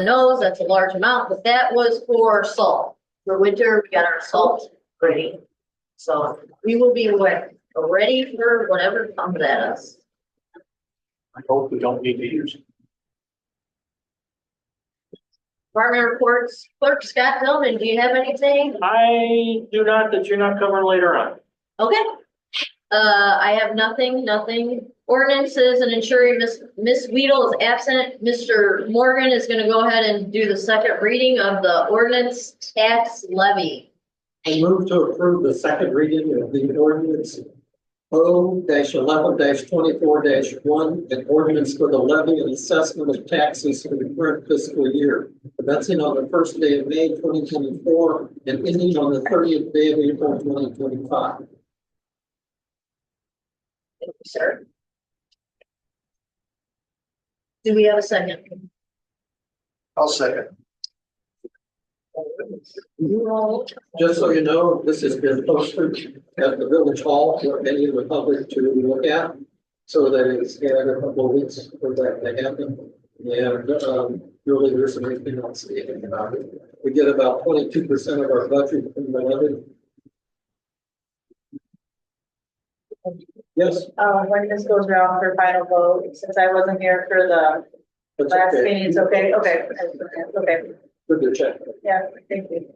knows that's a large amount, but that was for salt. For winter, we got our salt ready. So we will be ready for whatever comes at us. I hope we don't need to use it. Department reports, Clerk Scott Tillman, do you have anything? I do not, that you're not covering later on. Okay. I have nothing. Ordinances and ensuring Miss Weedle is absent. Mr. Morgan is gonna go ahead and do the second reading of the ordinance tax levy. I move to approve the second reading of the ordinance O-11-24-1, an ordinance for the levy and assessment of taxes for the current fiscal year, commencing on the first day of May 2024 and ending on the 30th day of April 2025. Thank you, sir. Do we have a second? I'll second. Just so you know, this has been posted at the village hall for any of the public to look at, so that it's had a couple of weeks for that to happen. And really, there isn't anything else stated about it. We get about 22% of our budget from the levy. Yes, When this goes around for final vote, since I wasn't here for the that's last okay. meeting, it's okay, okay. Good to check. Yeah, thank you.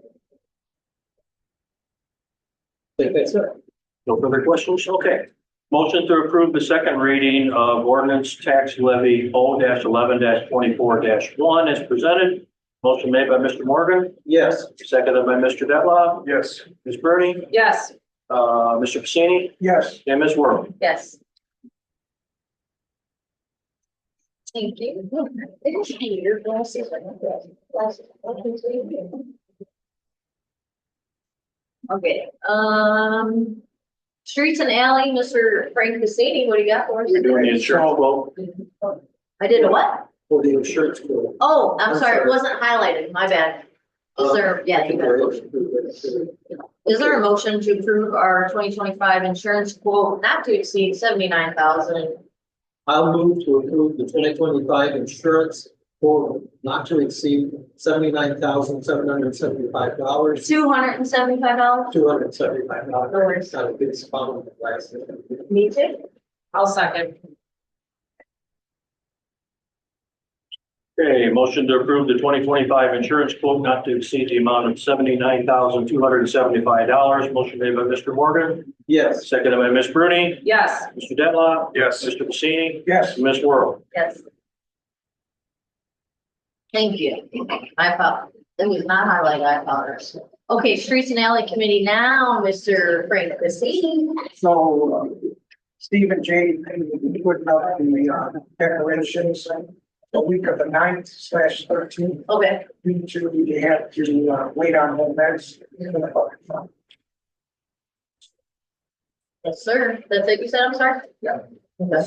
I think that's it. No further questions? Okay. Motion to approve the second reading of ordinance tax levy O-11-24-1 as presented. Motion made by Mr. Morgan, Yes. seconded by Mr. Detloff. Yes. Ms. Bernie, Yes. Mr. Pacini, Yes. and Ms. Worrell. Yes. Thank you. Your glasses. Okay, streets and alley, Mr. Frank Cassini, what do you got for us? We're doing the insurance quote. I did a what? For the insurance bill. Oh, I'm sorry, it wasn't highlighted, my bad. Is there, yeah, you got it. Is there a motion to approve our 2025 insurance quote not to exceed 79,000? I'll move to approve the 2025 insurance for not to exceed $79,775. $275? $275. Not a big spot on the last. Me too. I'll second. Okay, motion to approve the 2025 insurance quote not to exceed the amount of $79,275. Motion made by Mr. Morgan, Yes. seconded by Ms. Bruni, Yes. Mr. Detloff, Yes. Mr. Pacini, Yes. and Ms. Worrell. Yes. Thank you. I thought it was not highlighted. I apologize. Okay, streets and alley committee now, Mr. Frank Cassini. So, Steve and Jay, putting up the decorations the week of the 9th/13th. Okay, Usually they have to wait on the events. yes, sir. That's it you said, I'm sorry? Yeah. Okay.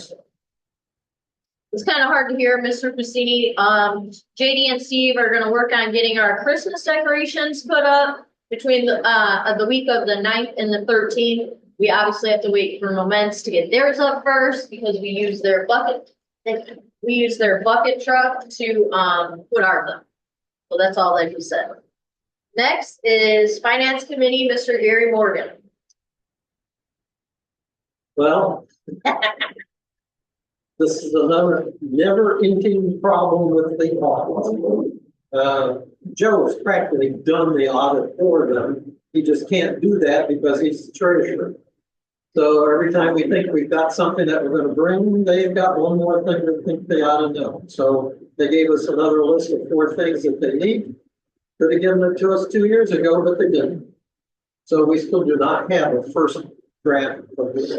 It's kind of hard to hear, Mr. Pacini. JD and Steve are gonna work on getting our Christmas decorations put up between the week of the 9th and the 13th. We obviously have to wait for Moments to get theirs up first because we use their bucket truck to put ours up. So that's all that he said. Next is Finance Committee, Mr. Gary Morgan. Well, this is another never-ending problem with the audit. Joe has practically done the audit for them. He just can't do that because he's the treasurer. So every time we think we've got something that we're going to bring, they've got one more thing they think they ought to know. So they gave us another list of 4 things that they need. Could have given it to us 2 years ago, but they didn't. So we still do not have a first draft of this.